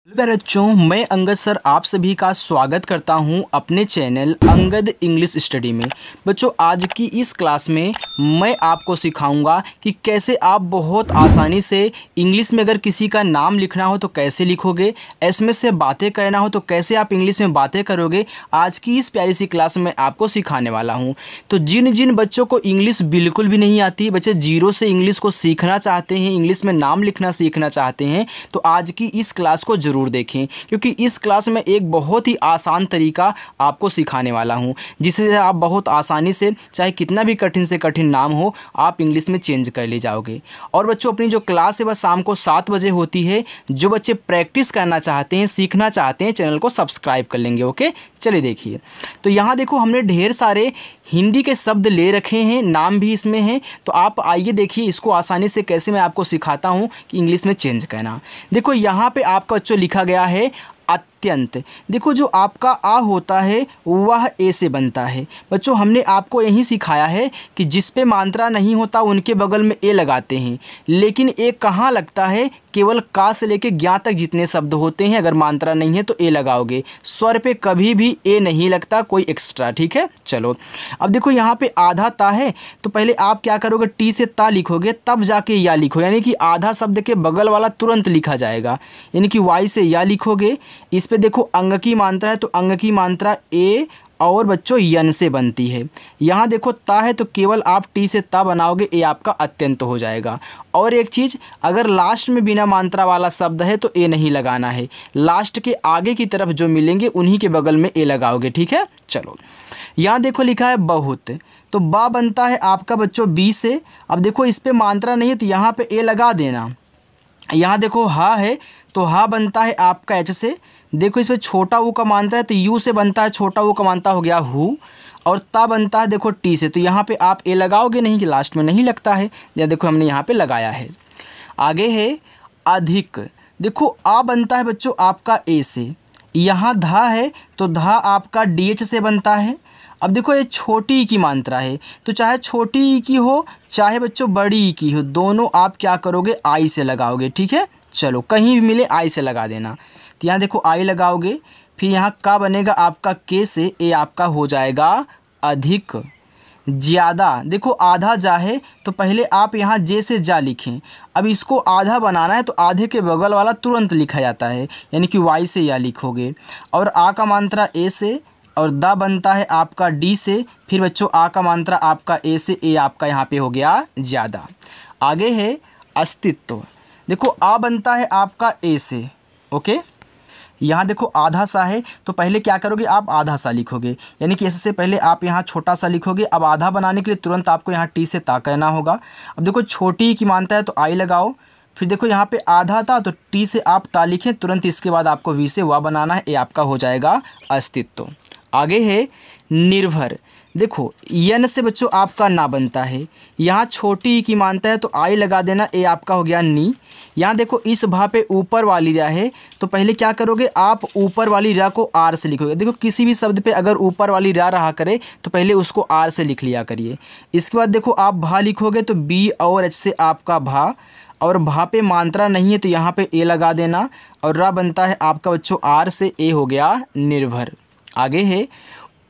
प्यारे बच्चों, मैं अंगद सर आप सभी का स्वागत करता हूं अपने चैनल अंगद इंग्लिश स्टडी में। बच्चों, आज की इस क्लास में मैं आपको सिखाऊंगा कि कैसे आप बहुत आसानी से इंग्लिश में अगर किसी का नाम लिखना हो तो कैसे लिखोगे, एसएमएस से बातें करना हो तो कैसे आप इंग्लिश में बातें करोगे। आज की इस प्यारी सी क्लास में आपको सिखाने वाला हूँ। तो जिन जिन बच्चों को इंग्लिश बिल्कुल भी नहीं आती, बच्चे जीरो से इंग्लिश को सीखना चाहते हैं, इंग्लिश में नाम लिखना सीखना चाहते हैं, तो आज की इस क्लास को ज़रूर देखें, क्योंकि इस क्लास में एक बहुत ही आसान तरीका आपको सिखाने वाला हूं, जिससे आप बहुत आसानी से, चाहे कितना भी कठिन से कठिन नाम हो, आप इंग्लिश में चेंज कर ले जाओगे। और बच्चों, अपनी जो क्लास है वह शाम को 7 बजे होती है। जो बच्चे प्रैक्टिस करना चाहते हैं, सीखना चाहते हैं, चैनल को सब्सक्राइब कर लेंगे। ओके, चलिए देखिए। तो यहाँ देखो, हमने ढेर सारे हिंदी के शब्द ले रखे हैं, नाम भी इसमें हैं। तो आप आइए देखिए इसको आसानी से कैसे मैं आपको सिखाता हूँ कि इंग्लिश में चेंज करना। देखो यहाँ पे आपका बच्चों लिखा गया है अत्यंत। देखो, जो आपका आ होता है वह ए से बनता है। बच्चों, हमने आपको यही सिखाया है कि जिस पे मात्रा नहीं होता उनके बगल में ए लगाते हैं, लेकिन ए कहाँ लगता है? केवल का से लेके ज्ञा तक जितने शब्द होते हैं, अगर मात्रा नहीं है तो ए लगाओगे। स्वर पे कभी भी ए नहीं लगता, कोई एक्स्ट्रा। ठीक है, चलो अब देखो यहाँ पे आधा ता है, तो पहले आप क्या करोगे? टी से ता लिखोगे, तब जाके या लिखो, यानी कि आधा शब्द के बगल वाला तुरंत लिखा जाएगा, यानी कि वाई से या लिखोगे। इस पे देखो अंग की मात्रा है, तो अंग की मात्रा ए और बच्चों यन से बनती है। यहाँ देखो ता है, तो केवल आप टी से ता बनाओगे, ए आपका अत्यंत हो जाएगा। और एक चीज़, अगर लास्ट में बिना मात्रा वाला शब्द है तो ए नहीं लगाना है, लास्ट के आगे की तरफ जो मिलेंगे उन्हीं के बगल में ए लगाओगे। ठीक है, चलो यहाँ देखो लिखा है बहुत, तो बा बनता है आपका बच्चों बी से। अब देखो इस पर मात्रा नहीं है तो यहाँ पे ए लगा देना। यहाँ देखो हा है, तो हा बनता है आपका एच से। देखो इस पर छोटा ऊ का मात्रा है, तो यू से बनता है, छोटा ऊ का मात्रा हो गया हु। और ता बनता है देखो टी से, तो यहाँ पे आप ए लगाओगे नहीं, कि लास्ट में नहीं लगता है। या देखो हमने यहाँ पे लगाया है। आगे है अधिक। देखो आ बनता है बच्चों आपका ए से। यहाँ धा है, तो धा आपका डी एच से बनता है। अब देखो ये छोटी ई की मात्रा है, तो चाहे छोटी ई की हो चाहे बच्चों बड़ी ई की हो, दोनों आप क्या करोगे? आई से लगाओगे। ठीक है, चलो कहीं भी मिले आई से लगा देना। तो यहाँ देखो आई लगाओगे, फिर यहाँ का बनेगा आपका के से, ए आपका हो जाएगा अधिक। ज़्यादा, देखो आधा जा है, तो पहले आप यहाँ जे से जा लिखें। अब इसको आधा बनाना है तो आधे के बगल वाला तुरंत लिखा जाता है, यानी कि वाई से या लिखोगे। और आ का मात्रा ए से, और दा बनता है आपका डी से। फिर बच्चों आ का मात्रा आपका ए से, ए आपका यहाँ पे हो गया ज़्यादा। आगे है अस्तित्व। देखो आ बनता है आपका ए से। ओके, यहाँ देखो आधा सा है, तो पहले क्या करोगे? आप आधा सा लिखोगे, यानी कि ऐसे से पहले आप यहाँ छोटा सा लिखोगे। अब आधा बनाने के लिए तुरंत आपको यहाँ टी से ता कहना होगा। अब देखो छोटी की मानता है तो आई लगाओ। फिर देखो यहाँ पे आधा था, तो टी से आप ता लिखें, तुरंत इसके बाद आपको वी से वा बनाना है, ये आपका हो जाएगा अस्तित्व। आगे है निर्भर। देखो यन से बच्चों आपका ना बनता है, यहाँ छोटी ई की मानता है तो आई लगा देना, ए आपका हो गया नी। यहाँ देखो इस भा पे ऊपर वाली रा है, तो पहले क्या करोगे? आप ऊपर वाली रा को आर से लिखोगे। देखो किसी भी शब्द पे अगर ऊपर वाली रा रहा करे तो पहले उसको आर से लिख लिया करिए। इसके बाद देखो आप भा लिखोगे, तो बी और एच से आपका भा, और भा पे मात्रा नहीं है तो यहाँ पे ए लगा देना, और रा बनता है आपका बच्चों आर से, ए हो गया निर्भर। आगे है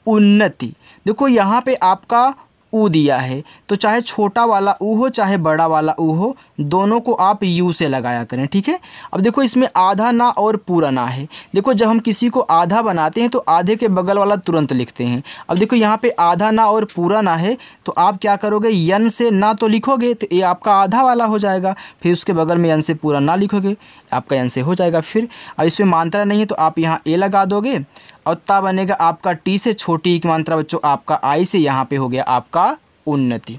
उन्नति। देखो यहाँ पे आपका ऊ दिया है, तो चाहे छोटा वाला ऊ हो चाहे बड़ा वाला ऊ हो, दोनों को आप यू से लगाया करें। ठीक है, अब देखो इसमें आधा ना और पूरा ना है। देखो जब हम किसी को आधा बनाते हैं तो आधे के बगल वाला तुरंत लिखते हैं। अब देखो यहाँ पे आधा ना और पूरा ना है, तो आप क्या करोगे? यन से ना तो लिखोगे तो ये आपका आधा वाला हो जाएगा, फिर उसके बगल में यन से पूरा ना लिखोगे, आपका यन से हो जाएगा। फिर अब इसमें मात्रा नहीं है तो आप यहाँ ए लगा दोगे, और ता बनेगा आपका टी से, छोटी ई की मात्रा बच्चों आपका आई से, यहाँ पे हो गया आपका उन्नति।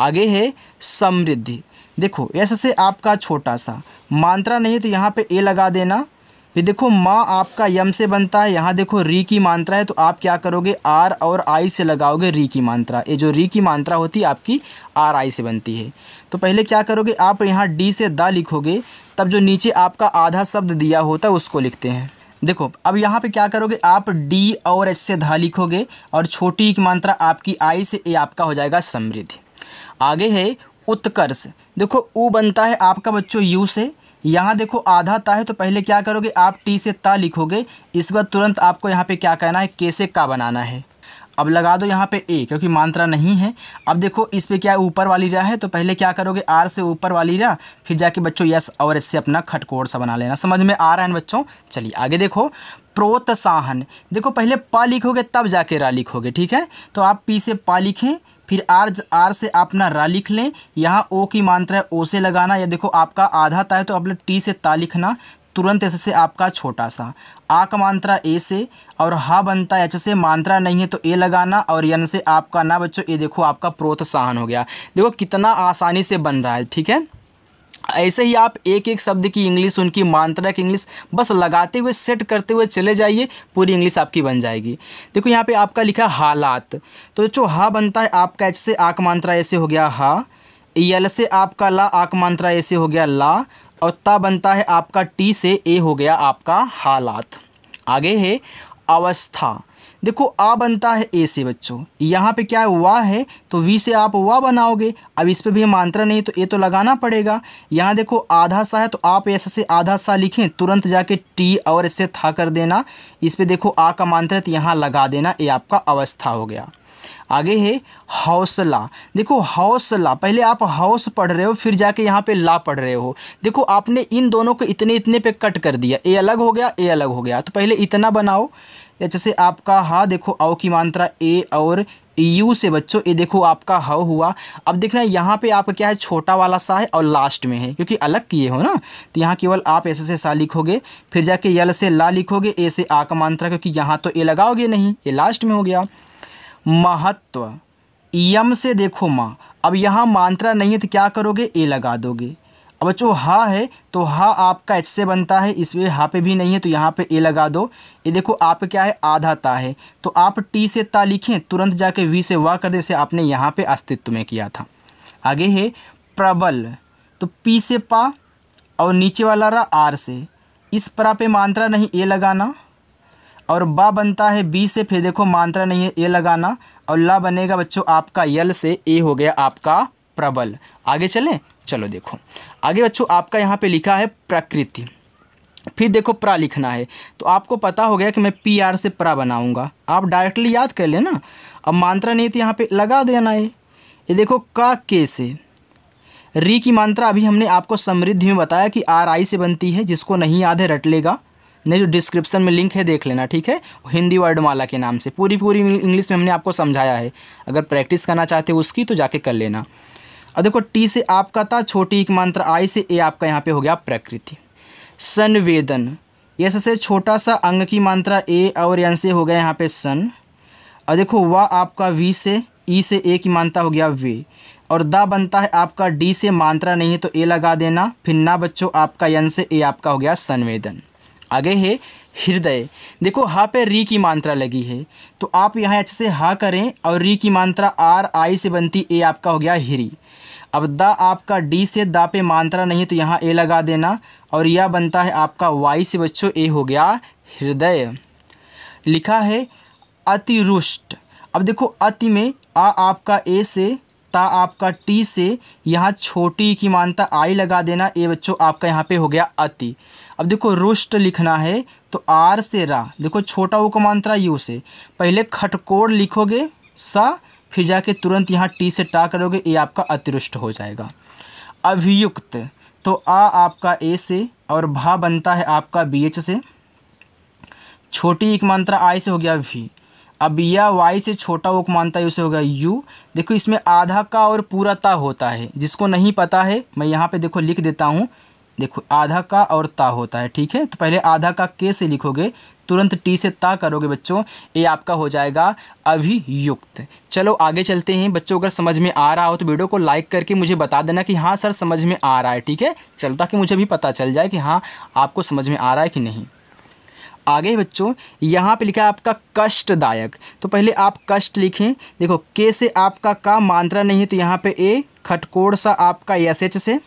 आगे है समृद्धि। देखो ऐसे से आपका छोटा सा, मात्रा नहीं है तो यहाँ पे ए लगा देना। फिर देखो माँ आपका यम से बनता है, यहाँ देखो री की मात्रा है, तो आप क्या करोगे? आर और आई से लगाओगे री की मात्रा। ये जो री की मात्रा होती है आपकी आर आई से बनती है। तो पहले क्या करोगे? आप यहाँ डी से दा लिखोगे, तब जो नीचे आपका आधा शब्द दिया होता है उसको लिखते हैं। देखो अब यहाँ पे क्या करोगे? आप डी और एच से धा लिखोगे, और छोटी की मात्रा आपकी आई से, ए आपका हो जाएगा समृद्धि। आगे है उत्कर्ष। देखो ऊ बनता है आपका बच्चों यू से, यहाँ देखो आधा ता है, तो पहले क्या करोगे आप टी से ता लिखोगे, इसके बाद तुरंत आपको यहाँ पे क्या कहना है, के से का बनाना है। अब लगा दो यहाँ पे ए, क्योंकि मात्रा नहीं है। अब देखो इस पे क्या ऊपर वाली रा है, तो पहले क्या करोगे आर से ऊपर वाली रा, फिर जाके बच्चों यस और इससे अपना खटकोड़ सा बना लेना। समझ में आ रहा है बच्चों? चलिए आगे देखो, प्रोत्साहन। देखो पहले पा लिखोगे तब जाके रा लिखोगे, ठीक है। तो आप पी से पा लिखें, फिर आर से अपना रा लिख लें। यहाँ ओ की मात्रा है, ओ से लगाना, या देखो आपका आधा ता है तो अपने टी से ता लिखना, तुरंत ऐसे से आपका छोटा सा। आ का मात्रा ए से, और हा बनता है एच से, मात्रा नहीं है तो ए लगाना, और यन से आपका ना बच्चों ये देखो आपका प्रोत्साहन हो गया। देखो कितना आसानी से बन रहा है, ठीक है। ऐसे ही आप एक एक शब्द की इंग्लिश, उनकी मात्रा की इंग्लिश बस लगाते हुए सेट करते हुए चले जाइए, पूरी इंग्लिश आपकी बन जाएगी। देखो यहाँ पे आपका लिखा हालात, तो जो हा बनता है आपका एच से, आक मात्रा ऐसे हो गया हा, यल से आपका ला, आक मात्रा ऐसे हो गया ला, और ता बनता है आपका टी से, ए हो गया आपका हालात। आगे है अवस्था। देखो आ बनता है ए से बच्चों, यहाँ पे क्या है वाह है, तो वी से आप वाह बनाओगे। अब इस पे भी मात्रा नहीं तो ए तो लगाना पड़ेगा। यहाँ देखो आधा सा है, तो आप ऐसे से आधा सा लिखें, तुरंत जाके टी और इससे था कर देना। इस पे देखो आ का मात्रा है तो यहाँ लगा देना, ये आपका अवस्था हो गया। आगे है हौसला। देखो हौसला, पहले आप हौस पढ़ रहे हो, फिर जाके यहाँ पे ला पढ़ रहे हो। देखो आपने इन दोनों को इतने इतने पे कट कर दिया, ए अलग हो गया, ए अलग हो गया, तो पहले इतना बनाओ। जैसे आपका हा देखो औ की मात्रा ए और यू से बच्चों, ये देखो आपका ह हुआ। अब देखना यहाँ पे आपका क्या है, छोटा वाला सा है और लास्ट में है, क्योंकि अलग किए हो ना, तो यहाँ केवल आप ऐसे से सा लिखोगे, फिर जाके यल से ला लिखोगे, ए से आ का मात्रा, क्योंकि यहाँ तो ए लगाओगे नहीं, ये लास्ट में हो गया। महत्व, यम से देखो माँ, अब यहाँ मात्रा नहीं है तो क्या करोगे, ए लगा दोगे। अब बच्चों हा है तो हा आपका एच से बनता है, इसमें हा पे भी नहीं है तो यहाँ पे ए लगा दो। ये देखो आप क्या है, आधा ता है, तो आप टी से ता लिखें, तुरंत जाके वी से वाह कर दे, जैसे आपने यहाँ पे अस्तित्व में किया था। आगे है प्रबल, तो पी से पा और नीचे वाला रहा आर से, इस परा पे मात्रा नहीं, ए लगाना, और बा बनता है बी से, फिर देखो मात्रा नहीं है, ए लगाना, और ला बनेगा बच्चों आपका यल से, ए हो गया आपका प्रबल। आगे चलें, चलो देखो आगे बच्चों आपका यहाँ पे लिखा है प्रकृति, फिर देखो प्रा लिखना है, तो आपको पता हो गया कि मैं पी आर से प्रा बनाऊंगा, आप डायरेक्टली याद कर लेना। अब मात्रा नहीं तो यहाँ पे लगा देना है। ये देखो का के से, री की मात्रा अभी हमने आपको समृद्धि में बताया कि आर आई से बनती है, जिसको नहीं याद है रट लेगा, नहीं जो डिस्क्रिप्शन में लिंक है देख लेना, ठीक है। हिंदी वर्णमाला के नाम से पूरी इंग्लिश में हमने आपको समझाया है, अगर प्रैक्टिस करना चाहते हो उसकी तो जाके कर लेना। अब देखो टी से आपका था, छोटी एक मात्रा आई से, ए आपका यहाँ पे हो गया प्रकृति। संवेदन, ऐसे से छोटा सा अंग की मात्रा ए और एन से हो गया यहाँ पे सन, और देखो वाह आपका वी से, ई से ए की मात्रा हो गया वे, और दा बनता है आपका डी से, मात्रा नहीं है तो ए लगा देना, फिर ना बच्चों आपका यन से, ए आपका हो गया संवेदन। आगे है हृदय, देखो हा पे री की मात्रा लगी है, तो आप यहाँ एच से हा करें, और री की मात्रा आर आई से बनती, ए आपका हो गया हिरी। अब दा आपका डी से, दा पे मात्रा नहीं तो यहाँ ए लगा देना, और यह बनता है आपका वाई से बच्चों, ए हो गया हृदय। लिखा है अतिरुष्ट, अब देखो अति में आ आपका ए से, ता आपका टी से, यहाँ छोटी की मात्रा आई लगा देना, ए बच्चों आपका यहाँ पे हो गया अति। अब देखो रुष्ट लिखना है, तो आर से रा, देखो छोटा वो का मात्रा यू से, पहले खटकोड़ लिखोगे सा, फिर जाके तुरंत यहाँ टी से टा करोगे, ये आपका अतिरुष्ट हो जाएगा। अभियुक्त, तो आ आपका ए से, और भा बनता है आपका बी एच से, छोटी एक मात्रा आई से हो गया वी, अब यह वाई से, छोटा वो मानता है उसे हो गया यू। देखो इसमें आधा का और पूरा ता होता है, जिसको नहीं पता है मैं यहाँ पे देखो लिख देता हूँ, देखो आधा का और ता होता है, ठीक है। तो पहले आधा का के से लिखोगे, तुरंत टी से ता करोगे बच्चों, ये आपका हो जाएगा अभियुक्त। चलो आगे चलते हैं बच्चों, अगर समझ में आ रहा हो तो वीडियो को लाइक करके मुझे बता देना कि हाँ सर समझ में आ रहा है, ठीक है। चलो ताकि मुझे भी पता चल जाए कि हाँ आपको समझ में आ रहा है कि नहीं। आगे बच्चों यहाँ पे लिखा है आपका कष्टदायक, तो पहले आप कष्ट लिखें, देखो के से आपका का मात्रा नहीं है तो यहाँ पे ए, खटकोड़ सा आपका एस एच से,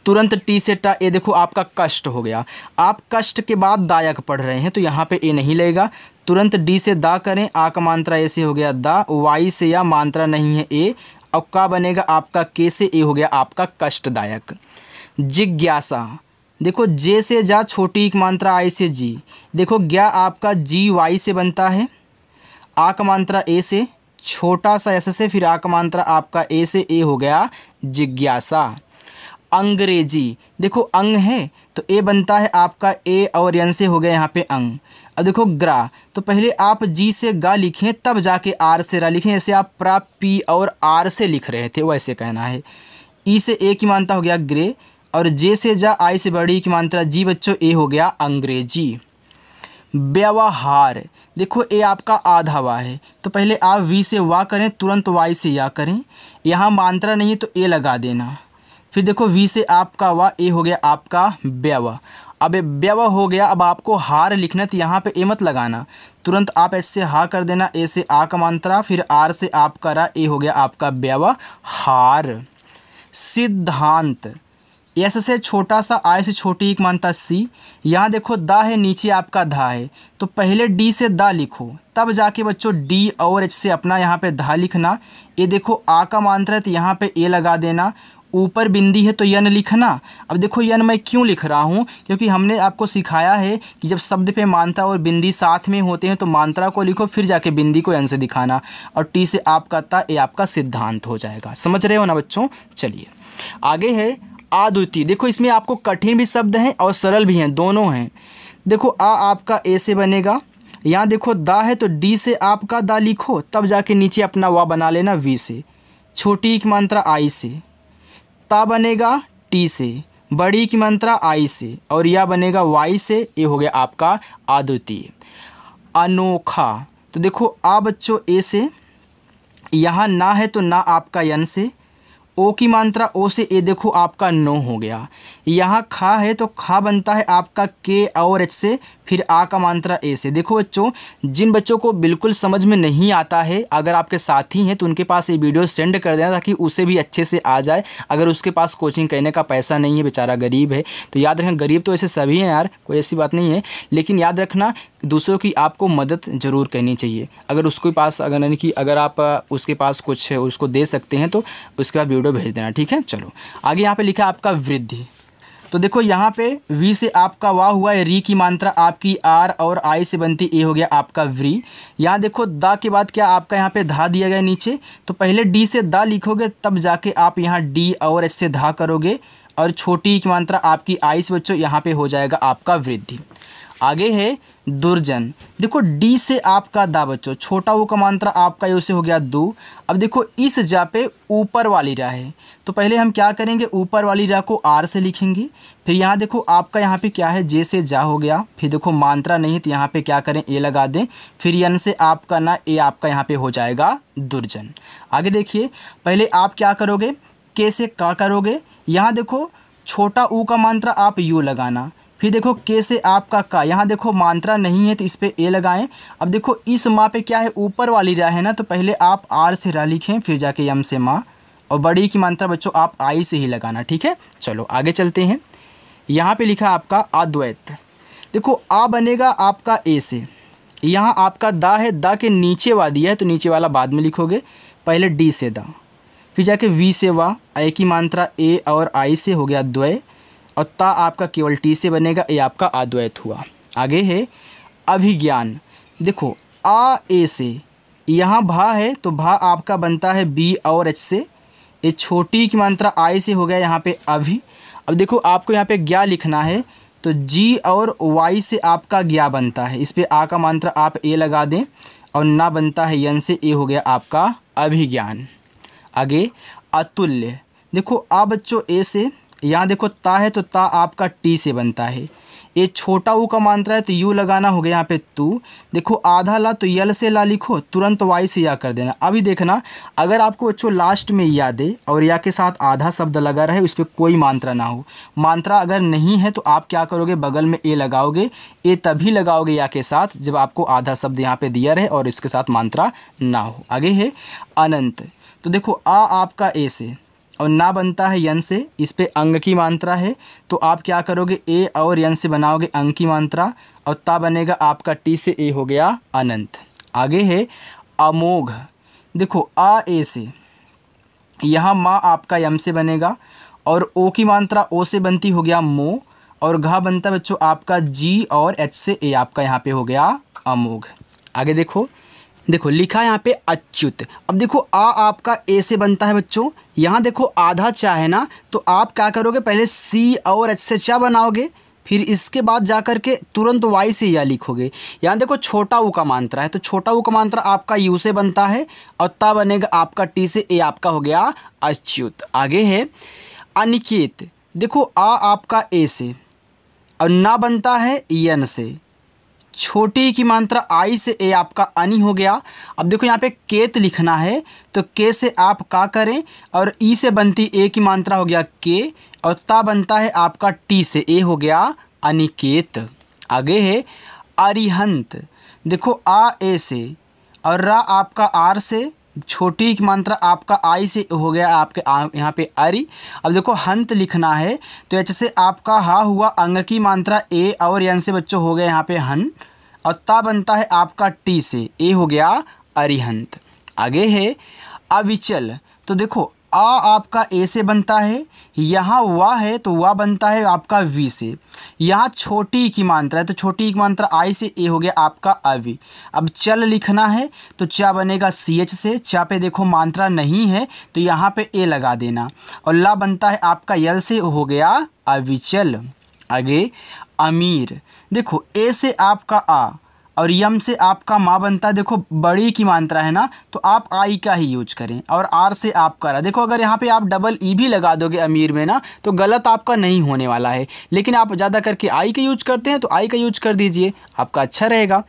तुरंत टी से टा, ए देखो आपका कष्ट हो गया। आप कष्ट के बाद दायक पढ़ रहे हैं तो यहाँ पे ए नहीं लगेगा, तुरंत डी से दा करें, आ का मात्रा ऐसे हो गया दा, वाई से या मात्रा नहीं है ए, अब का बनेगा आपका के से, ए हो गया आपका कष्टदायक। जिज्ञासा। देखो जे से जा, छोटी एक मात्रा आई से जी। देखो ज्ञा आपका जी वाई से बनता है, आ का मात्रा ए से, छोटा सा एस से, फिर आ का मात्रा आपका ए से, ए हो गया जिज्ञासा। अंग्रेजी। देखो अंग है तो ए बनता है आपका ए और यन से हो गया यहाँ पे अंग। अब देखो ग्रा, तो पहले आप जी से गा लिखें तब जाके आर से रा लिखें, ऐसे आप प्रा पी और आर से लिख रहे थे वैसे कहना है। ई से ए की मात्रा हो गया ग्रे, और जे से जा, आई से बड़ी की मात्रा जी बच्चों, ए हो गया अंग्रेजी। व्यवहार। देखो ए आपका आधा वा है तो पहले आप वी से वा करें, तुरंत वाई से या करें। यहाँ मात्रा नहीं है तो ए लगा देना। फिर देखो वी से आपका वा, ए हो गया आपका व्यव। अब व्यव हो गया, अब आपको हार लिखना तो यहाँ पे ए मत लगाना, तुरंत आप ऐसे हा कर देना, ए से आ का मात्रा, फिर आर से आपका रा, ए हो गया आपका व्यवहार। सिद्धांत। एस से छोटा सा, आई से छोटी एक मात्रा सी। यहाँ देखो दा है, नीचे आपका धा है तो पहले डी से दा लिखो, तब जाके बच्चों डी और एच से अपना यहाँ पे धा लिखना। ये देखो आ का मात्रा है तो यहाँ पे ए लगा देना, ऊपर बिंदी है तो यन लिखना। अब देखो यन मैं क्यों लिख रहा हूँ, क्योंकि हमने आपको सिखाया है कि जब शब्द पे मात्रा और बिंदी साथ में होते हैं तो मात्रा को लिखो, फिर जाके बिंदी को यन से दिखाना, और टी से आपका ता, ये आपका सिद्धांत हो जाएगा। समझ रहे हो ना बच्चों। चलिए आगे है अद्वितीय। देखो इसमें आपको कठिन भी शब्द हैं और सरल भी हैं, दोनों हैं। देखो आ आपका ए से बनेगा, यहाँ देखो दा है तो डी से आपका दा लिखो, तब जाके नीचे अपना वा बना लेना वी से, छोटी की मात्रा आई से, ता बनेगा टी से, बड़ी की मात्रा आई से, और या बनेगा वाई से, ये हो गया आपका अद्वितीय। अनोखा। तो देखो आ बच्चों ए से, यहाँ ना है तो ना आपका यन से, ओ की मात्रा ओ से, ए देखो आपका नो हो गया। यहाँ खा है तो खा बनता है आपका के और एच से, फिर आ का मात्रा ए से। देखो बच्चों, जिन बच्चों को बिल्कुल समझ में नहीं आता है, अगर आपके साथी हैं तो उनके पास ये वीडियो सेंड कर देना ताकि उसे भी अच्छे से आ जाए। अगर उसके पास कोचिंग करने का पैसा नहीं है, बेचारा गरीब है, तो याद रखें, गरीब तो ऐसे सभी हैं यार, कोई ऐसी बात नहीं है, लेकिन याद रखना दूसरों की आपको मदद ज़रूर करनी चाहिए। अगर उसके पास, अगर यानी कि अगर आप उसके पास कुछ उसको दे सकते हैं तो उसके बाद वीडियो भेज देना, ठीक है। चलो आगे यहाँ पे लिखा है आपका वृद्धि। तो देखो यहाँ पे वी से आपका वाह हुआ है, री की मात्रा आपकी आर और आई से बनती, ए हो गया आपका व्री। यहाँ देखो दा के बाद क्या आपका यहाँ पे धा दिया गया नीचे, तो पहले डी से दा लिखोगे तब जाके आप यहाँ डी और एच से धा करोगे, और छोटी की मात्रा आपकी आई से बच्चों यहाँ पे हो जाएगा आपका वृद्धि। आगे है दुर्जन। देखो डी से आपका दा बच्चों, छोटा ऊ का मात्रा आपका यू से हो गया दू। अब देखो इस जा पे ऊपर वाली रा है तो पहले हम क्या करेंगे, ऊपर वाली रा को आर से लिखेंगे। फिर यहाँ देखो आपका यहाँ पे क्या है, जे से जा हो गया। फिर देखो मात्रा नहीं है तो यहाँ पे क्या करें, ए लगा दें। फिर यन से आपका ना, ए आपका यहाँ पे हो जाएगा दुर्जन। आगे देखिए, पहले आप क्या करोगे, के से का करोगे। यहाँ देखो छोटा ऊ का मात्रा आप यू लगाना। फिर देखो के से आपका का, यहाँ देखो मात्रा नहीं है तो इस पर ए लगाएं। अब देखो इस माँ पे क्या है, ऊपर वाली रा है ना, तो पहले आप आर से रा लिखें, फिर जाके यम से माँ, और बड़ी की मात्रा बच्चों आप आई से ही लगाना, ठीक है। चलो आगे चलते हैं। यहाँ पे लिखा आपका अद्वैत। देखो आ बनेगा आपका ए से, यहाँ आपका दा है, दा के नीचे वा दिया है तो नीचे वाला बाद में लिखोगे, पहले डी से दा, फिर जाके वी से वा, ए की मात्रा ए और आई से हो गया द्वय, और ता आपका केवल टी से बनेगा, ये आपका अद्वैत हुआ। आगे है अभिज्ञान। देखो आ ए से, यहाँ भा है तो भा आपका बनता है बी और एच से, ये छोटी की मात्रा आई से हो गया यहाँ पे अभी। अब देखो आपको यहाँ पे ज्ञा लिखना है तो जी और वाई से आपका ज्ञा बनता है, इस पर आ का मात्रा आप ए लगा दें, और ना बनता है यन से, ए हो गया आपका अभिज्ञान। आगे अतुल्य। देखो आ बच्चों ए से, यहाँ देखो ता है तो ता आपका टी से बनता है, ये छोटा ऊ का मात्रा है तो यू लगाना हो गया यहाँ पे तू। देखो आधा ला तो यल से ला लिखो, तुरंत वाई से या कर देना। अभी देखना, अगर आपको बच्चों लास्ट में या दे और या के साथ आधा शब्द लगा रहे, उस पर कोई मात्रा ना हो, मात्रा अगर नहीं है तो आप क्या करोगे, बगल में ए लगाओगे। ए तभी लगाओगे या के साथ जब आपको आधा शब्द यहाँ पे दिया रहे और इसके साथ मात्रा ना हो। आगे है अनंत। तो देखो आ आपका ए से और ना बनता है यन से, इस पे अंग की मात्रा है तो आप क्या करोगे, ए और यन से बनाओगे अंग की मात्रा, और ता बनेगा आपका टी से, ए हो गया अनंत। आगे है अमोघ। देखो आ ए से, यहाँ माँ आपका यम से बनेगा, और ओ की मात्रा ओ से बनती हो गया मो, और घा बनता है बच्चों आपका जी और एच से ए आपका यहाँ पे हो गया अमोघ। आगे देखो, देखो लिखा है यहाँ पे अच्युत। अब देखो आ आपका ए से बनता है बच्चों, यहाँ देखो आधा चा है ना, तो आप क्या करोगे, पहले सी और एच से चा बनाओगे, फिर इसके बाद जा कर के तुरंत वाई से या लिखोगे। यहाँ देखो छोटा ऊ का मात्रा है, तो छोटा ऊ का मात्रा आपका यू से बनता है और ता बनेगा आपका टी से, ए आपका हो गया अच्युत। आगे है अनिकेत। देखो आ आपका ए से और ना बनता है यन से, छोटी की मात्रा आई से, ए आपका अनि हो गया। अब देखो यहाँ पे केत लिखना है, तो के से आप का करें, और ई से बनती ए की मात्रा हो गया के, और ता बनता है आपका टी से, ए हो गया अनिकेत। आगे है अरिहंत। देखो आ ए से और रा आपका आर से, छोटी की मात्रा आपका आई से हो गया आपके यहाँ पे अरि। अब देखो हंत लिखना है, तो एच से आपका हा हुआ, अंग की मात्रा ए और यन से बच्चों हो गया यहाँ पे हन, और ता बनता है आपका टी से, ए हो गया अरिहंत। आगे है अविचल। तो देखो आ आपका ए से बनता है, यहाँ वा है तो वा बनता है आपका वी से, यहाँ छोटी की मात्रा है तो छोटी की मात्रा आई से, ए हो गया आपका अवि। अब चल लिखना है, तो चा बनेगा सी एच से, चा पे देखो मात्रा नहीं है तो यहाँ पे ए लगा देना, और ला बनता है आपका यल से, हो गया अविचल। आगे अमीर। देखो ए से आपका आ और यम से आपका माँ बनता है, देखो बड़ी की मात्रा है ना, तो आप आई का ही यूज करें, और आर से आप करा। देखो अगर यहाँ पे आप डबल ई भी लगा दोगे अमीर में ना, तो गलत आपका नहीं होने वाला है, लेकिन आप ज़्यादा करके आई का यूज करते हैं तो आई का यूज कर दीजिए, आपका अच्छा रहेगा।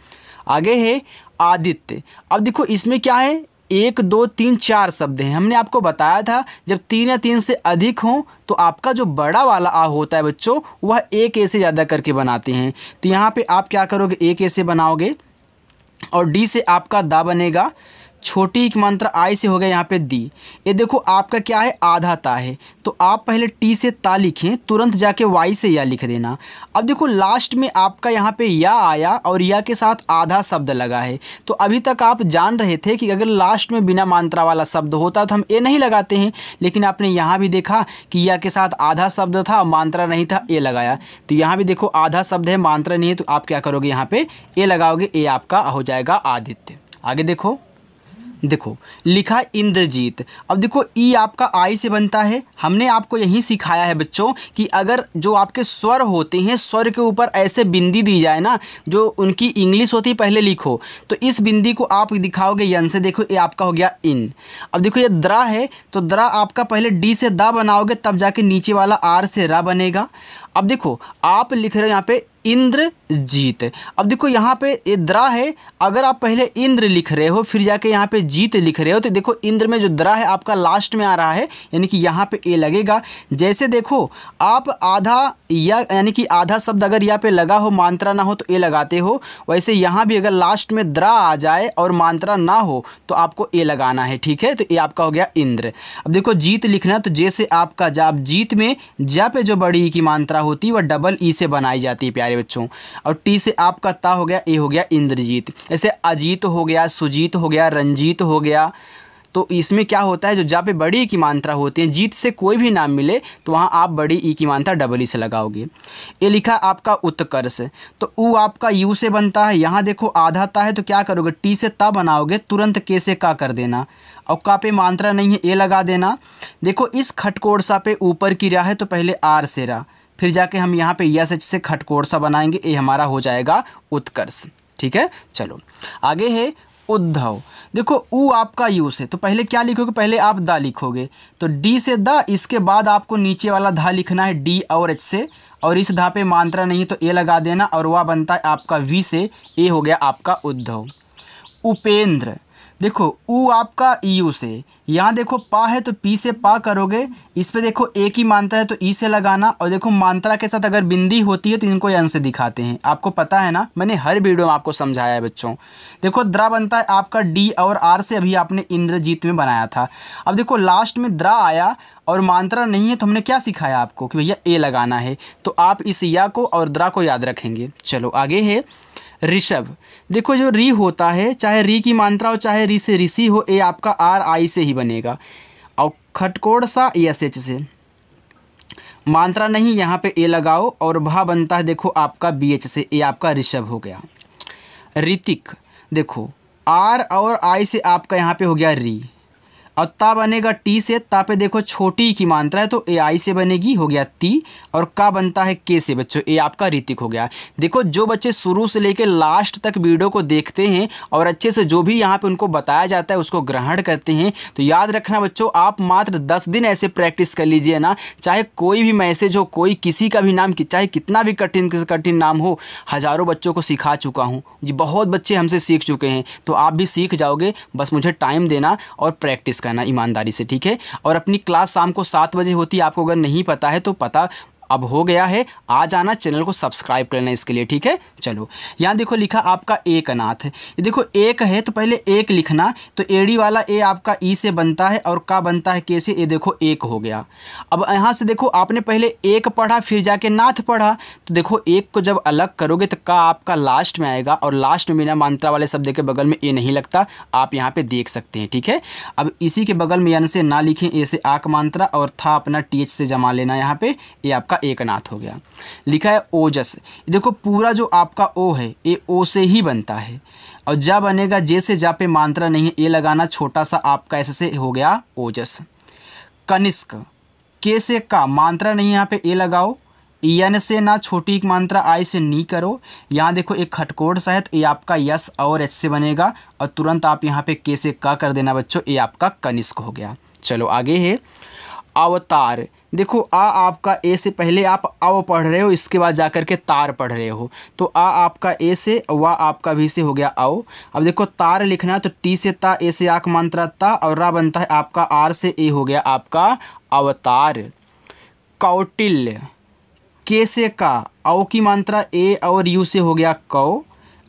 आगे है आदित्य। अब देखो इसमें क्या है, 1 2 3 4 शब्द हैं। हमने आपको बताया था जब 3 या 3 से अधिक हों तो आपका जो बड़ा वाला आ होता है बच्चों, वह एक ए से ज़्यादा करके बनाते हैं। तो यहाँ पे आप क्या करोगे, एक ए से बनाओगे, और डी से आपका दा बनेगा, छोटी की मात्रा आई से हो गया यहाँ पे दी। ये देखो आपका क्या है, आधा ता है, तो आप पहले टी से ता लिखें, तुरंत जाके वाई से या लिख देना। अब देखो लास्ट में आपका यहाँ पे या आया और या के साथ आधा शब्द लगा है, तो अभी तक आप जान रहे थे कि अगर लास्ट में बिना मात्रा वाला शब्द होता तो हम ए नहीं लगाते हैं, लेकिन आपने यहाँ भी देखा कि या के साथ आधा शब्द था, मात्रा नहीं था, ए लगाया। तो यहाँ भी देखो आधा शब्द है, मात्रा नहीं है, तो आप क्या करोगे, यहाँ पे ए लगाओगे, ए आपका हो जाएगा आदित्य। आगे देखो, देखो लिखा इंद्रजीत। अब देखो ई आपका आई से बनता है। हमने आपको यही सिखाया है बच्चों कि अगर जो आपके स्वर होते हैं, स्वर के ऊपर ऐसे बिंदी दी जाए ना, जो उनकी इंग्लिश होती है, पहले लिखो, तो इस बिंदी को आप दिखाओगे यन से, देखो ये आपका हो गया इन। अब देखो ये द्रा है, तो द्रा आपका पहले डी से दा बनाओगे, तब जाके नीचे वाला आर से रा बनेगा। अब देखो आप लिख रहे हो यहाँ पे इंद्रजीत। अब देखो यहाँ पे ये द्रा है, अगर आप पहले इंद्र लिख रहे हो फिर जाके यहाँ पे जीत लिख रहे हो, तो देखो इंद्र में जो द्रा है आपका लास्ट में आ रहा है, यानी कि यहाँ पे ए लगेगा। जैसे देखो आप आधा या यानी कि आधा शब्द अगर यहाँ पे लगा हो, मात्रा ना हो तो ए लगाते हो, वैसे यहाँ भी अगर लास्ट में द्रा आ जाए और मात्रा ना हो तो आपको ए लगाना है, ठीक है। तो ये आपका हो गया इंद्र। अब देखो जीत लिखना, तो जैसे आपका जाप जीत में जा पे जो बड़ी ई की मात्रा होती है वह डबल ई से बनाई जाती है प्यारे बच्चों, और टी से आपका ता हो गया, ए हो गया इंद्रजीत। जैसे अजीत हो गया, सुजीत हो गया, रंजीत हो गया। तो इसमें क्या होता है, जो जहाँ पे बड़ी ई की मात्रा होती है, जीत से कोई भी नाम मिले तो वहाँ आप बड़ी ई की मात्रा डबल ई से लगाओगे। ये लिखा आपका उत्कर्ष, तो ऊ आपका यू से बनता है। यहाँ देखो आधा ता है, तो क्या करोगे, टी से ता बनाओगे, तुरंत के से का कर देना, और का पे मात्रा नहीं है, ए लगा देना। देखो इस खटकोड़ सा पे ऊपर की रा है, तो पहले आर से रा, फिर जाके हम यहाँ पे यस एच से खटकोड़ सा बनाएंगे, ये हमारा हो जाएगा उत्कर्ष, ठीक है। चलो आगे है उद्धव। देखो ऊ आपका यू से, तो पहले क्या लिखोगे, पहले आप दा लिखोगे, तो डी से दा, इसके बाद आपको नीचे वाला धा लिखना है डी और एच से, और इस धा पे मात्रा नहीं है तो ए लगा देना, और वह बनता है आपका वी से, ए हो गया आपका उद्धव। उपेंद्र। देखो ऊ आपका यू से, यहाँ देखो पा है तो पी से पा करोगे, इस पे देखो ए की मात्रा है तो ई से लगाना, और देखो मात्रा के साथ अगर बिंदी होती है तो इनको यन से दिखाते हैं, आपको पता है ना, मैंने हर वीडियो में आपको समझाया है बच्चों। देखो द्रा बनता है आपका डी और आर से, अभी आपने इंद्रजीत में बनाया था। अब देखो लास्ट में द्रा आया और मात्रा नहीं है, तो हमने क्या सिखाया आपको कि भैया ए लगाना है, तो आप इस या को और द्रा को याद रखेंगे। चलो आगे है ऋषभ। देखो जो री होता है, चाहे री की मात्रा हो चाहे री से ऋषि हो, ए आपका आर आई से ही बनेगा, और खटकोड़ सा एस एच से। मात्रा नहीं, यहाँ पे ए लगाओ और भा बनता है देखो आपका BH से, ए आपका ऋषभ हो गया। ऋतिक, देखो आर और आई से आपका यहाँ पे हो गया री, और ता बनेगा टी से, ता पे देखो छोटी की मात्रा है तो ए आई से बनेगी, हो गया ती, और का बनता है के से बच्चों, ए आपका ऋतिक हो गया। देखो जो बच्चे शुरू से लेकर लास्ट तक वीडियो को देखते हैं और अच्छे से जो भी यहाँ पे उनको बताया जाता है उसको ग्रहण करते हैं, तो याद रखना बच्चों, आप मात्र 10 दिन ऐसे प्रैक्टिस कर लीजिए ना, चाहे कोई भी मैसेज हो, कोई किसी का भी नाम, चाहे कितना भी कठिन नाम हो, हज़ारों बच्चों को सिखा चुका हूँ जी, बहुत बच्चे हमसे सीख चुके हैं, तो आप भी सीख जाओगे, बस मुझे टाइम देना और प्रैक्टिस करना ईमानदारी से, ठीक है। और अपनी क्लास शाम को 7 बजे होती है, आपको अगर नहीं पता है तो पता अब हो गया है, आ जाना, चैनल को सब्सक्राइब करना इसके लिए, ठीक है। चलो यहाँ देखो लिखा आपका एक अनाथ है, ये देखो एक है तो पहले एक लिखना, तो एडी वाला ए आपका ई से बनता है और का बनता है के से, ये देखो एक हो गया। अब यहाँ से देखो आपने पहले एक पढ़ा फिर जाके नाथ पढ़ा, तो देखो एक को जब अलग करोगे तो का आपका लास्ट में आएगा, और लास्ट में बिना मात्रा वाले शब्द के बगल में ए नहीं लगता, आप यहाँ पे देख सकते हैं, ठीक है। अब इसी के बगल में यन से ना लिखें, ए से आक मात्रा और था अपना TH से जमा लेना, यहाँ पे ये आपका एक अनाथ हो गया। लिखा है ओजस, देखो पूरा जो आपका ओ है ये ओ से ही बनता है, और जा बनेगा जे से, जा पे मात्रा नहीं है, ए लगाना, छोटा सा आपका ऐसे से हो गया ओजस। कनिष्क, के से का, मात्रा नहीं यहाँ पे ए लगाओ, यन से ना, छोटी एक मात्रा आई से नी करो, यहाँ देखो एक खटकोड़ सा है तो ये आपका यस और एच से बनेगा, और तुरंत आप यहाँ पे के से का कर देना बच्चों, ये आपका कनिष्क हो गया। चलो आगे है अवतार, देखो आ आपका ए से पहले आप अव पढ़ रहे हो, इसके बाद जाकर के तार पढ़ रहे हो, तो आ आपका ए से, वा आपका भी से हो गया अव। अब देखो तार लिखना है तो टी से ता, ए से आक मात्रा ता, और रा बनता है आपका आर से, ए हो गया आपका अवतार। कौटिल्य, के से का, औ की मात्रा ए और यू से हो गया कौ,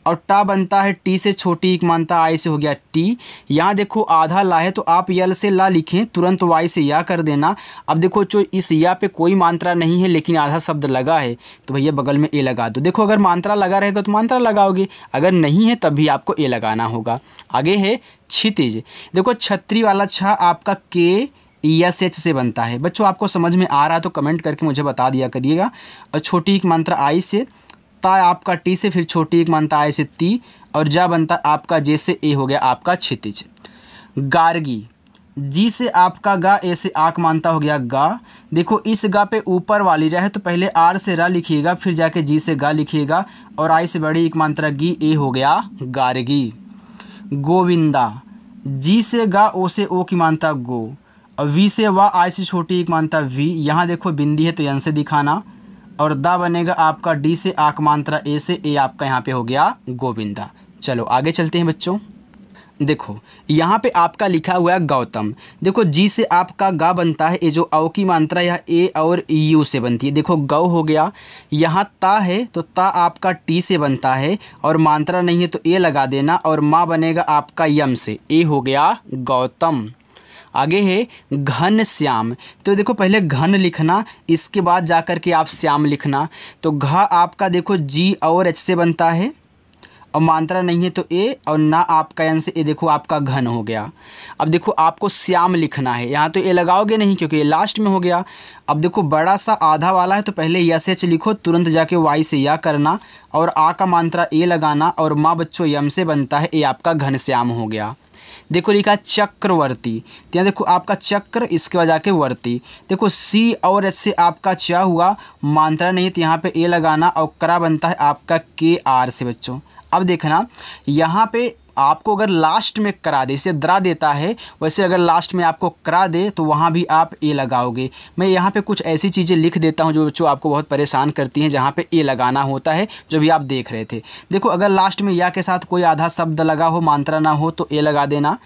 और टा बनता है टी से, छोटी एक मात्रा आई से हो गया टी। यहाँ देखो आधा ला है तो आप यल से ला लिखें, तुरंत वाई से या कर देना। अब देखो जो इस या पे कोई मात्रा नहीं है लेकिन आधा शब्द लगा है तो भैया बगल में ए लगा दो। देखो अगर मात्रा लगा रहेगा तो मात्रा लगाओगे, अगर नहीं है तब भी आपको ए लगाना होगा। आगे है क्षितिज, देखो छतरी वाला छा आपका के यस एच से बनता है। बच्चों आपको समझ में आ रहा है तो कमेंट करके मुझे बता दिया करिएगा। और छोटी एक मात्रा आई से, ता आपका टी से, फिर छोटी एक मात्रा आई से ती, और जा बनता आपका जे से, ए हो गया आपका क्षितिज। गार्गी, जी से आपका गा, ए से आक मानता हो गया गा। देखो इस गा पे ऊपर वाली रहे तो पहले आर से रा लिखिएगा, फिर जाके जी से गा लिखिएगा, और आई से बड़ी एक मात्रा गी, ए हो गया गार्गी। गोविंदा, जी से गा, ओ से ओ की मात्रा गो, और वी से वा, आई से छोटी एक मात्रा वी, यहाँ देखो बिंदी है तो यन से दिखाना, और दा बनेगा आपका डी से आक मात्रा ए से, ए आपका यहाँ पे हो गया गोविंदा। चलो आगे चलते हैं बच्चों। देखो यहाँ पे आपका लिखा हुआ है गौतम, देखो जी से आपका गा बनता है, ये जो औ की मात्रा यह ए और यू से बनती है। देखो गौ हो गया, यहाँ ता है तो ता आपका टी से बनता है, और मात्रा नहीं है तो ए लगा देना, और माँ बनेगा आपका यम से, ए हो गया गौतम। आगे है घन श्याम, तो देखो पहले घन लिखना, इसके बाद जाकर के आप श्याम लिखना। तो घ आपका देखो जी और एच से बनता है, और मात्रा नहीं है तो ए, और ना आपका यन से, ए देखो आपका घन हो गया। अब देखो आपको श्याम लिखना है, यहाँ तो ए लगाओगे नहीं क्योंकि ये लास्ट में हो गया। अब देखो बड़ा सा आधा वाला है तो पहले यस एच लिखो, तुरंत जाके वाई से या करना, और आ का मात्रा ए लगाना, और माँ बच्चों यम से बनता है, ए आपका घन श्याम हो गया। देखो लिखा चक्रवर्ती, तो यहाँ देखो आपका चक्र, इसके बाद जाके वर्ती। देखो सी और एच से आपका चा हुआ, मात्रा नहीं तो यहाँ पे ए लगाना, और करा बनता है आपका के आर से बच्चों। अब देखना यहाँ पे आपको अगर लास्ट में करा दे, जैसे द्रा देता है वैसे अगर लास्ट में आपको करा दे तो वहाँ भी आप ए लगाओगे। मैं यहाँ पे कुछ ऐसी चीज़ें लिख देता हूँ जो बच्चों आपको बहुत परेशान करती हैं, जहाँ पे ए लगाना होता है, जो भी आप देख रहे थे। देखो अगर लास्ट में या के साथ कोई आधा शब्द लगा हो, मात्रा ना हो तो ए लगा देना,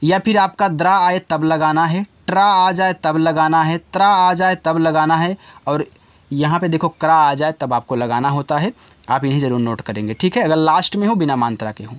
या फिर आपका द्रा आए तब लगाना है, ट्रा आ जाए तब लगाना है, त्रा आ जाए तब लगाना है, और यहाँ पे देखो क्रा आ जाए तब आपको लगाना होता है। आप इन्हें ज़रूर नोट करेंगे, ठीक है, अगर लास्ट में हो बिना मात्रा के हो।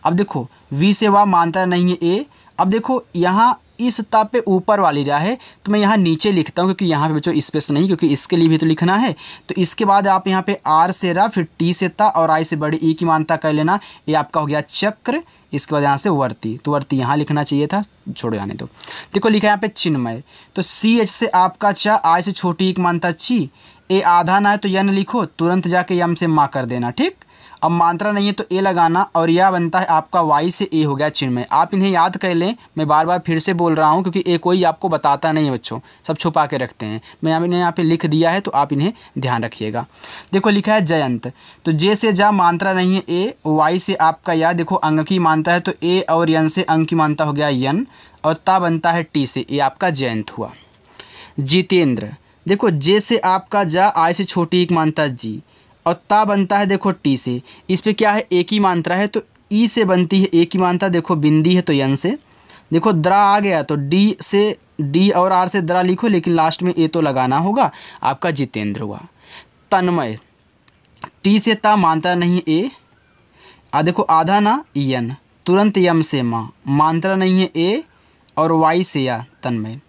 अब देखो वी से वाह मात्रा नहीं है ए। अब देखो यहाँ इस ता पे ऊपर वाली रा है तो मैं यहाँ नीचे लिखता हूँ, क्योंकि यहाँ पे बच्चों स्पेस नहीं, क्योंकि इसके लिए भी तो लिखना है। तो इसके बाद आप यहाँ पे आर से रा, फिर टी से ता, और आई से बड़ी ई की मात्रा कर लेना, ये आपका हो गया चक्र, इसके बाद यहाँ से वर्ती, तो वर्ती यहाँ लिखना चाहिए था, छोड़ जाने दो। देखो लिखा है यहाँ पे चिन्मय, तो CH से आपका चा, आई से छोटी एक मानता ची, ए आधा ना है तो यन लिखो, तुरंत जाके यम से माँ कर देना, ठीक। अब मात्रा नहीं है तो ए लगाना, और यह बनता है आपका वाई से ए हो गया चिन्मय। आप इन्हें याद कर लें, मैं बार बार फिर से बोल रहा हूँ क्योंकि ए कोई आपको बताता नहीं है बच्चों, सब छुपा के रखते हैं। मैं यहाँ पे लिख दिया है तो आप इन्हें ध्यान रखिएगा। देखो लिखा है जयंत, तो जे से जा मात्रा नहीं है ए, वाई से आपका या, देखो अंग की मानता है तो ए और यन से अंग की मानता हो गया यन, और ता बनता है टी से, ये आपका जयंत हुआ। जितेंद्र, देखो जे से आपका जा, आई से छोटी एक मानता जी, और ता बनता है देखो टी से, इस पे क्या है एक ही मात्रा है तो ई से बनती है एक ही मात्रा, देखो बिंदी है तो यन से। देखो द्रा आ गया तो डी से, डी और आर से द्रा लिखो, लेकिन लास्ट में ए तो लगाना होगा, आपका जितेंद्र हुआ। तन्मय, टी से ता मात्रा नहीं ए, देखो आधा ना यन, तुरंत यम से माँ, मात्रा नहीं है ए, और वाई से या, तन्मय।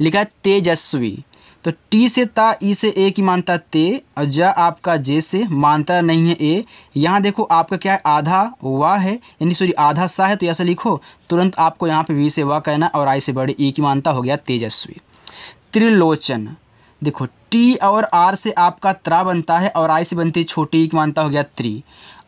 लिखा है तेजस्वी, तो टी से ता, ई से ए की मानता ते, और जा आपका जे से मानता नहीं है ए, यहाँ देखो आपका क्या है आधा वाह है, यानी सॉरी आधा सा है, तो ऐसे लिखो, तुरंत आपको यहाँ पे वी से वाह कहना, और आई से बड़े ई की मानता हो गया तेजस्वी। त्रिलोचन, देखो टी और आर से आपका त्रा बनता है, और आई से बनती है छोटी ई की मानता हो गया त्रि।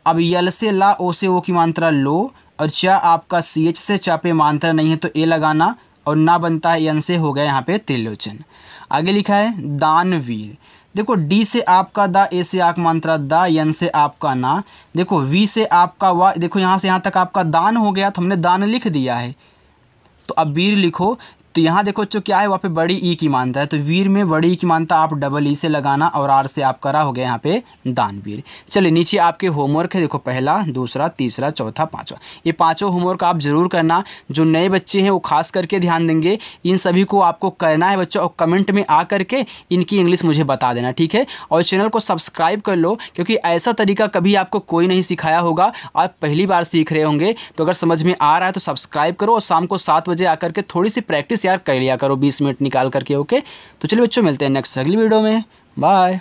अब यल से ला, ओ से ओ की मात्रा लो, और चा आपका CH से चा पे मात्रा नहीं है तो ए लगाना, और ना बनता है यन से, हो गया यहाँ पे त्रिलोचन। आगे लिखा है दानवीर, देखो डी से आपका दा, ए से आक मात्रा दा, यन से आपका ना, देखो वी से आपका वा, देखो यहाँ से यहाँ तक आपका दान हो गया, तो हमने दान लिख दिया है, तो अब वीर लिखो, तो यहाँ देखो जो क्या है वहाँ पे बड़ी ई की मानता है, तो वीर में बड़ी ई की मानता आप डबल ई से लगाना, और आर से आप करा, हो गया यहाँ पे दानवीर। चलिए नीचे आपके होमवर्क है, देखो पहला, दूसरा, तीसरा, चौथा, पांचवा, ये पांचों होमवर्क आप जरूर करना। जो नए बच्चे हैं वो खास करके ध्यान देंगे, इन सभी को आपको करना है बच्चों, और कमेंट में आ करके इनकी इंग्लिश मुझे बता देना, ठीक है। और चैनल को सब्सक्राइब कर लो, क्योंकि ऐसा तरीका कभी आपको कोई नहीं सिखाया होगा, आप पहली बार सीख रहे होंगे, तो अगर समझ में आ रहा है तो सब्सक्राइब करो, और शाम को 7 बजे आकर के थोड़ी सी प्रैक्टिस यार कर लिया करो, 20 मिनट निकाल करके, ओके। तो चलिए बच्चों मिलते हैं नेक्स्ट अगली वीडियो में, बाय।